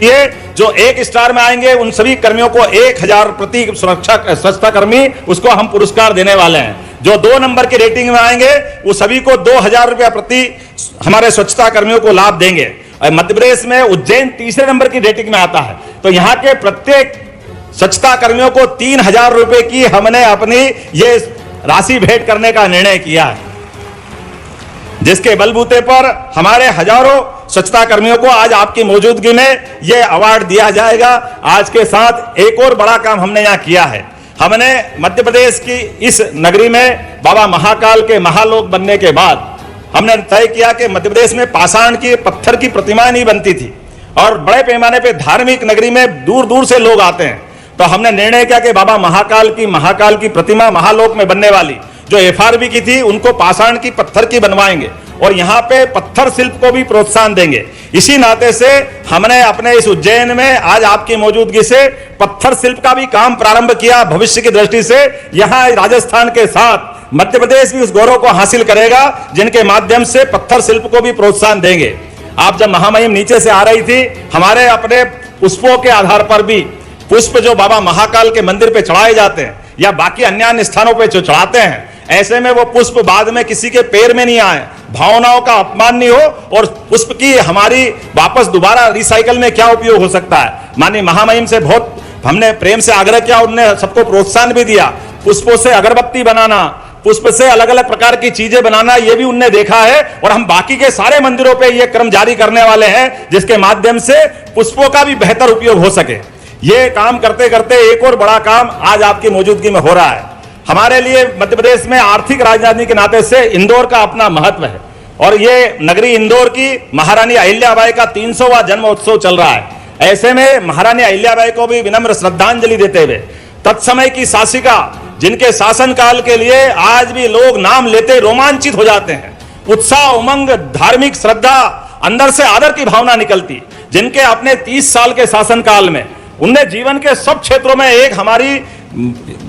ये जो 1 स्टार में आएंगे उन सभी कर्मियों को 1000 प्रति सुरक्षा स्वच्छता कर्मी उसको हम पुरस्कार देने वाले हैं। जो 2 नंबर की रेटिंग में आएंगे वो सभी को 2000 रुपया प्रति हमारे स्वच्छता कर्मियों को लाभ देंगे। मध्य प्रदेश में उज्जैन तीसरे नंबर की रेटिंग में आता है, तो यहाँ के प्रत्येक स्वच्छता कर्मियों को 3000 रुपए की हमने अपनी ये राशि भेंट करने का निर्णय किया है, जिसके बलबूते पर हमारे हजारों स्वच्छता कर्मियों को आज आपकी मौजूदगी में यह अवार्ड दिया जाएगा। आज के साथ एक और बड़ा काम हमने यहाँ किया है। हमने मध्य प्रदेश की इस नगरी में बाबा महाकाल के महालोक बनने के बाद हमने तय किया कि मध्य प्रदेश में पाषाण की पत्थर की प्रतिमाएं नहीं बनती थी और बड़े पैमाने पे धार्मिक नगरी में दूर दूर से लोग आते हैं, तो हमने निर्णय किया कि बाबा महाकाल की प्रतिमा महालोक में बनने वाली जो FRB की थी उनको पाषाण की पत्थर की बनवाएंगे और यहाँ पे पत्थर शिल्प को भी प्रोत्साहन देंगे। इसी नाते से हमने अपने इस उज्जैन में आज आपकी मौजूदगी से पत्थर शिल्प का भी काम प्रारंभ किया। भविष्य की दृष्टि से यहाँ राजस्थान के साथ मध्य प्रदेश भी उस गौरव को हासिल करेगा जिनके माध्यम से पत्थर शिल्प को भी प्रोत्साहन देंगे। आप जब महामहिम नीचे से आ रही थी, हमारे अपने पुष्पों के आधार पर भी पुष्प जो बाबा महाकाल के मंदिर पे चढ़ाए जाते हैं या बाकी अन्य स्थानों पे जो चढ़ाते हैं, ऐसे में वो पुष्प बाद में किसी के पैर में नहीं आए, भावनाओं का अपमान नहीं हो और पुष्प की हमारी वापस दोबारा रिसाइकल में क्या उपयोग हो सकता है। माननीय महामहिम से बहुत हमने प्रेम से आग्रह किया, उन्होंने सबको प्रोत्साहन भी दिया। पुष्पों से अगरबत्ती बनाना, पुष्प से अलग अलग प्रकार की चीजें बनाना, ये भी उनने देखा है और हम बाकी के सारे मंदिरों पे ये क्रम जारी करने वाले हैं जिसके माध्यम से पुष्पों का भी बेहतर उपयोग हो सके। ये काम करते करते एक और बड़ा काम आज आपकी मौजूदगी में हो रहा है। हमारे लिए मध्य प्रदेश में आर्थिक राजधानी के नाते से इंदौर का अपना महत्व है और ये नगरी इंदौर की महारानी अहिल्याबाई का 300वां जन्म उत्सव चल रहा है। ऐसे में महारानी अहिल्याबाई को भी विनम्र श्रद्धांजलि देते हुए तत्समय की शासिका जिनके शासनकाल के लिए आज भी लोग नाम लेते रोमांचित हो जाते हैं, उत्साह उमंग धार्मिक श्रद्धा अंदर से आदर की भावना निकलती, जिनके अपने 30 साल के शासनकाल में उनने जीवन के सब क्षेत्रों में एक हमारी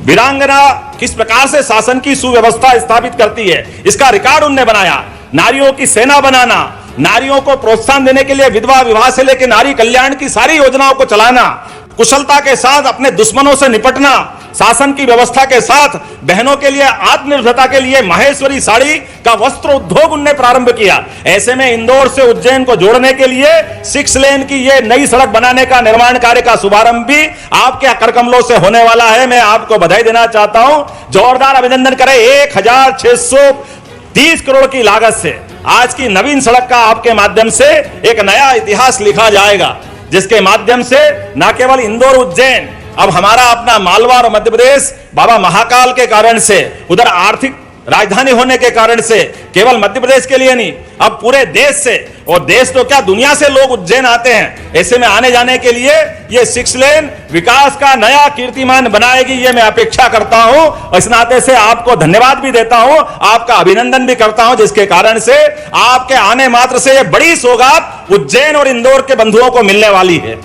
वीरांगना किस प्रकार से शासन की सुव्यवस्था स्थापित करती है इसका रिकॉर्ड उनने बनाया। नारियों की सेना बनाना, नारियों को प्रोत्साहन देने के लिए विधवा विवाह से लेकर नारी कल्याण की सारी योजनाओं को चलाना, कुशलता के साथ अपने दुश्मनों से निपटना, शासन की व्यवस्था के साथ बहनों के लिए आत्मनिर्भरता के लिए माहेश्वरी साड़ी का वस्त्र उद्योग उनने प्रारंभ किया। ऐसे में इंदौर से उज्जैन को जोड़ने के लिए 6 लेन की ये नई सड़क बनाने का निर्माण कार्य का शुभारंभ भी आपके करकमलों से होने वाला है। मैं आपको बधाई देना चाहता हूं, जोरदार अभिनंदन करें। 1630 करोड़ की लागत से आज की नवीन सड़क का आपके माध्यम से एक नया इतिहास लिखा जाएगा, जिसके माध्यम से न केवल इंदौर उज्जैन, अब हमारा अपना मालवा और मध्य प्रदेश बाबा महाकाल के कारण से, उधर आर्थिक राजधानी होने के कारण से केवल मध्य प्रदेश के लिए नहीं, अब पूरे देश से, और देश तो क्या दुनिया से लोग उज्जैन आते हैं। ऐसे में आने जाने के लिए ये 6 लेन विकास का नया कीर्तिमान बनाएगी, ये मैं अपेक्षा करता हूं। इस नाते से आपको धन्यवाद भी देता हूं, आपका अभिनंदन भी करता हूं, जिसके कारण से आपके आने मात्र से ये बड़ी सौगात उज्जैन और इंदौर के बंधुओं को मिलने वाली है।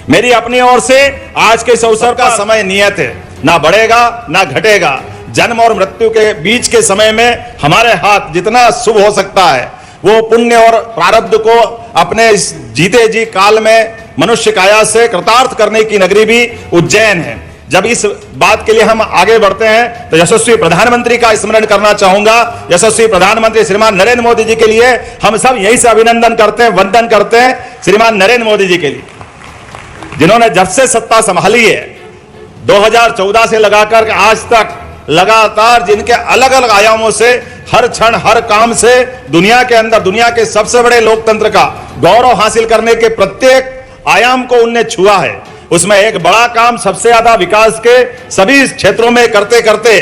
मेरी अपनी ओर से आज के इस अवसर का समय नियत है, ना बढ़ेगा ना घटेगा। जन्म और मृत्यु के बीच के समय में हमारे हाथ जितना शुभ हो सकता है वो पुण्य और प्रारब्ध को अपने इस जीते जी काल में मनुष्य काया से कृतार्थ करने की नगरी भी उज्जैन है। जब इस बात के लिए हम आगे बढ़ते हैं तो यशस्वी प्रधानमंत्री का स्मरण करना चाहूंगा। यशस्वी प्रधानमंत्री श्रीमान नरेंद्र मोदी जी के लिए हम सब यही से अभिनंदन करते हैं, वंदन करते हैं श्रीमान नरेंद्र मोदी जी के लिए, जिन्होंने जब से सत्ता संभाली है 2014 से लगाकर आज तक लगातार जिनके अलग अलग आयामों से हर क्षण हर काम से दुनिया के अंदर दुनिया के सबसे बड़े लोकतंत्र का गौरव हासिल करने के प्रत्येक आयाम को उनने छुआ है। उसमें एक बड़ा काम सबसे ज्यादा विकास के सभी क्षेत्रों में करते करते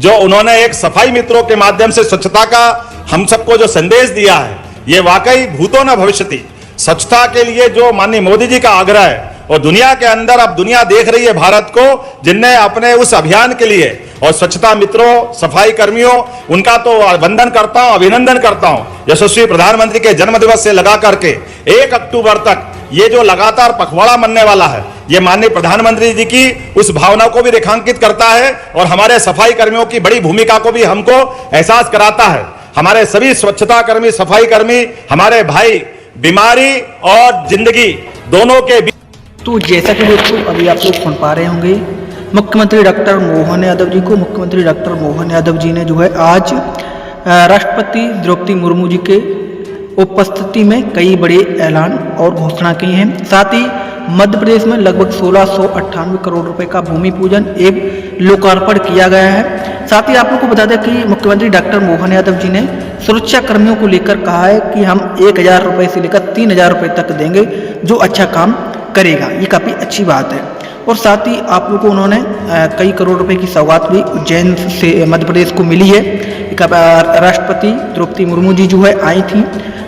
जो उन्होंने एक सफाई मित्रों के माध्यम से स्वच्छता का हम सबको जो संदेश दिया है, ये वाकई भूतो न भविष्यति। स्वच्छता के लिए जो माननीय मोदी जी का आग्रह है और दुनिया के अंदर अब दुनिया देख रही है भारत को, जिनने अपने उस अभियान के लिए और स्वच्छता मित्रों सफाई कर्मियों उनका तो वंदन करता हूं, अभिनंदन करता हूं। यशस्वी प्रधानमंत्री के जन्म दिवस से लगा करके 1 अक्टूबर तक ये जो लगातार पखवाड़ा मनने वाला है, ये माननीय प्रधानमंत्री जी की उस भावना को भी रेखांकित करता है और हमारे सफाई कर्मियों की बड़ी भूमिका को भी हमको एहसास कराता है। हमारे सभी स्वच्छता कर्मी सफाई कर्मी हमारे भाई बीमारी और जिंदगी दोनों के बीच। तो जैसा कि दोस्तों अभी आप लोग सुन पा रहे होंगे, मुख्यमंत्री डॉक्टर मोहन यादव जी को मुख्यमंत्री डॉक्टर मोहन यादव जी ने जो है आज राष्ट्रपति द्रौपदी मुर्मू जी के उपस्थिति में कई बड़े ऐलान और घोषणा की हैं। साथ ही मध्य प्रदेश में लगभग 1698 करोड़ रुपए का भूमि पूजन एवं लोकार्पण किया गया है। साथ ही आप लोग को बता दें कि मुख्यमंत्री डॉक्टर मोहन यादव जी ने सुरक्षा कर्मियों को लेकर कहा है कि हम 1000 रुपये से लेकर 3000 रुपये तक देंगे जो अच्छा काम करेगा। ये काफ़ी अच्छी बात है। और साथ ही आप लोगों को उन्होंने कई करोड़ रुपए की सौगात भी उज्जैन से मध्य प्रदेश को मिली है। राष्ट्रपति द्रौपदी मुर्मू जी जो है आई थी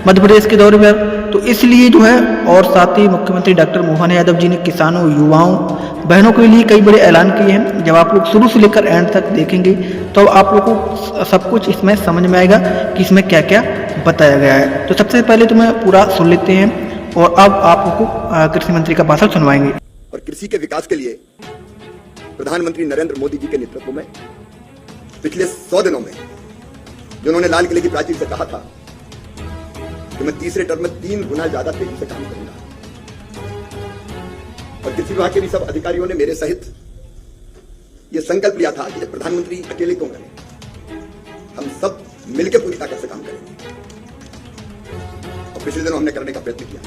मध्य प्रदेश के दौरे पर, तो इसलिए जो है, और साथ ही मुख्यमंत्री डॉक्टर मोहन यादव जी ने किसानों, युवाओं, बहनों के लिए कई बड़े ऐलान किए हैं। जब आप लोग शुरू से लेकर एंड तक देखेंगे तो आप लोगों को सब कुछ इसमें समझ में आएगा कि इसमें क्या क्या बताया गया है। तो सबसे पहले तो मैं पूरा सुन लेते हैं और अब आप लोगों को कृषि मंत्री का भाषण सुनवाएंगे। और कृषि के विकास के लिए प्रधानमंत्री नरेंद्र मोदी जी के नेतृत्व में पिछले 100 दिनों में जो उन्होंने लाल किले की प्राचीर से कहा था कि मैं तीसरे टर्म में 3 गुना ज्यादा तेजी से काम करूंगा, और कृषि विभाग के भी सब अधिकारियों ने मेरे सहित यह संकल्प लिया था कि प्रधानमंत्री अकेले क्यों करें, हम सब मिलकर पूरी ताकत से काम करेंगे। और पिछले दिनों हमने करने का प्रयत्न किया।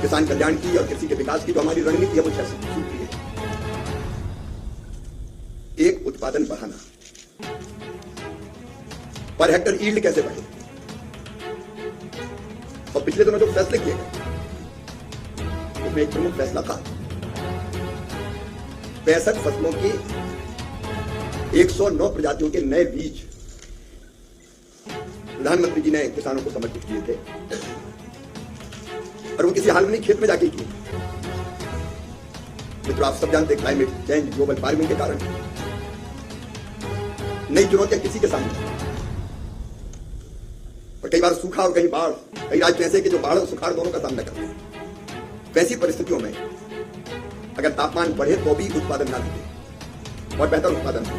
किसान कल्याण की और कृषि के विकास की जो हमारी रणनीति है वो सूत्री है। एक, उत्पादन बढ़ाना, पर हेक्टर यील्ड कैसे बढ़े। और पिछले दिनों जो फैसले किए गए उसमें एक प्रमुख फैसला था 65 फसलों के 109 प्रजातियों के नए बीज प्रधानमंत्री जी ने किसानों को समर्पित किए थे, और वो किसी हाल में नहीं खेत में जाके किए। मित्रों, आप सब जानते हैं क्लाइमेट चेंज, ग्लोबल वार्मिंग के कारण नई चुनौतियां किसी के सामने, और कई बार सूखा और कहीं बाढ़, कई राज्य ऐसे कि जो बाढ़ और सुखाड़ दोनों का सामना करते हैं। वैसी परिस्थितियों में अगर तापमान बढ़े तो भी उत्पादन ना घटे और बेहतर उत्पादन हो।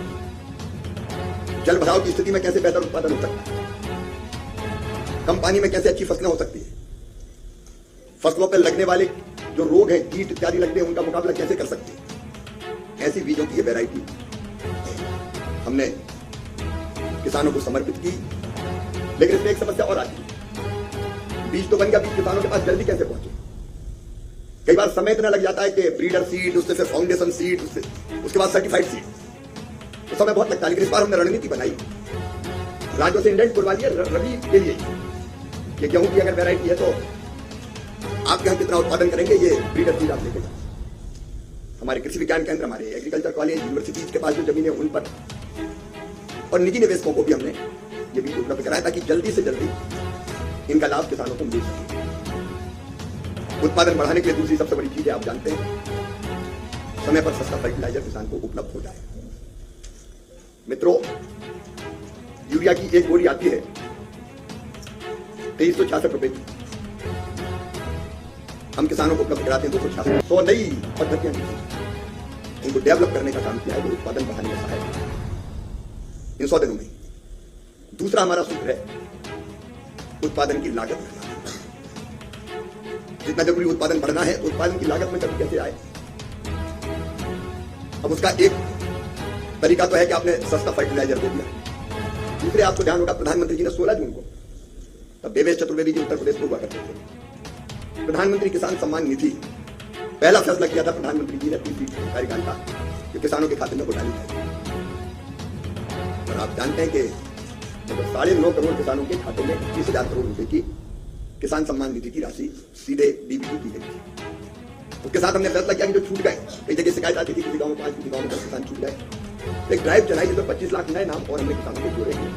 जल भराव की स्थिति में कैसे बेहतर उत्पादन हो सकता है, कम पानी में कैसे अच्छी फसलें हो सकती है, फसलों पर लगने वाले जो रोग हैं, कीट इत्यादि लगते हैं, उनका मुकाबला कैसे कर सकते हैं। ऐसी बीजों की ये वैरायटी हमने किसानों को समर्पित की। लेकिन इसमें एक समस्या और आती है, बीज तो बन गया, बीज किसानों के पास जल्दी कैसे पहुंचे। कई बार समय इतना लग जाता है कि ब्रीडर सीड, उससे फिर फाउंडेशन सीड, उसके बाद सर्टिफाइड सीड, तो समय बहुत लगता है। लेकिन इस बार हमने रणनीति बनाई, राज्यों से इंडेंट करवा लिया रबी के लिए कि गेहूं की अगर वैरायटी है तो आपके यहाँ कितना उत्पादन करेंगे, ये ब्रीडर सीड आप लेके जाओ। हमारे कृषि विज्ञान केंद्र, हमारे एग्रीकल्चर कॉलेज, यूनिवर्सिटीज के पास जो जमीन है उन पर, और निजी निवेशकों को भी हमने ये बीज उपलब्ध कराया ताकि जल्दी से जल्दी इनका लाभ किसानों को मिल सके। उत्पादन बढ़ाने के लिए दूसरी सबसे बड़ी चीज है, आप जानते हैं, समय पर सस्ता फर्टिलाइजर किसान को उपलब्ध हो जाए। मित्रों, यूरिया की एक बोरी आती है 2366 रुपए की, हम किसानों को उपलब्ध कराते हैं 266। 100 नई पद्धतियां उनको डेवलप करने का काम किया है, जो उत्पादन बढ़ाने में सहायक है इन 100 दिनों में। दूसरा हमारा सूत्र है उत्पादन की लागत बढ़ाना। जितना जरूरी उत्पादन बढ़ना है, उत्पादन की लागत में कभी कैसे आए। अब उसका एक तरीका तो है कि आपने सस्ता फर्टिलाइजर दे दिया। दूसरे आपको ध्यान होगा, प्रधानमंत्री जी ने 16 जून को, तब देवेश चतुर्वेदी जी उत्तर प्रदेश में हुआ करते थे, प्रधानमंत्री किसान सम्मान निधि पहला फैसला किया था प्रधानमंत्री जी ने 30 कार्यकाल का, कि किसानों के खाते में वो डाली जाए। और आप जानते हैं कि 9.5 करोड़ किसानों के खाते में 21,000 करोड़ रुपए की किसान सम्मान निधि की राशि सीधे डीबीटी की गई थी। उसके साथ हमने फैसला किया कि जो छूट गए, कई जगह शिकायत आती थी, किसी गांव में 5, किसी गांव में 10 किसान छूट गए, एक ड्राइव चलाई जिसमें 25 लाख नए नाम और हमने किसानों को जोड़े हैं।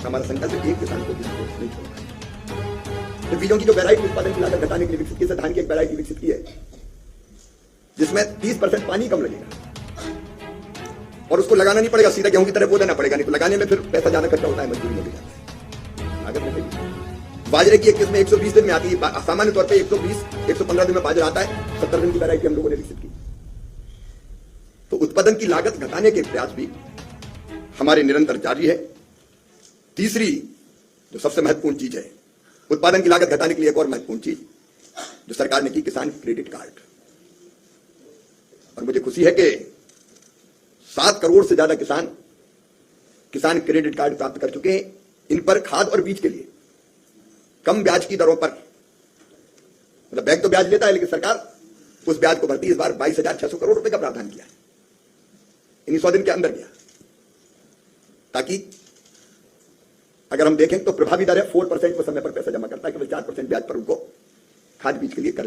हमारा संकल्प है, एक किसान को नहीं छोड़ना। तो बीजों की जो वैरायटी उत्पादन की लागत घटाने के लिए विकसित की, धान की एक वैरायटी विकसित की है जिसमें 30% पानी कम लगेगा और उसको लगाना नहीं पड़ेगा, सीधा गेहूं की तरह बो देना पड़ेगा, नहीं तो लगाने में फिर पैसा ज्यादा खर्चा होता है, मजदूरी लग जाता है, लागत में भी। बाजरे की एक किस्म 120 दिन में आती है, सामान्य तौर पे 120-115 दिन में बाजरा आता है। 70 दिन की वैरायटी हम लोगों ने विकसित की। तो उत्पादन की लागत घटाने के प्रयास भी हमारे निरंतर जारी है। तीसरी जो सबसे महत्वपूर्ण चीज है, उत्पादन की लागत घटाने के लिए एक और महत्वपूर्ण चीज, जो सरकार ने की किसान क्रेडिट कार्ड, और मुझे खुशी है कि 7 करोड़ से ज्यादा किसान क्रेडिट कार्ड प्राप्त कर चुके हैं। इन पर खाद और बीज के लिए कम ब्याज की दरों पर, मतलब बैंक तो ब्याज लेता है लेकिन सरकार उस ब्याज को भरती। इस बार 22,600 करोड़ रुपए का प्रावधान किया है, इन्हीं 100 दिन के अंदर किया, ताकि अगर हम देखें तो प्रभावी दर है 4% पर समय पर पैसा जमा करता है, केवल 4% ब्याज पर उनको खाद बीज के लिए कर्ज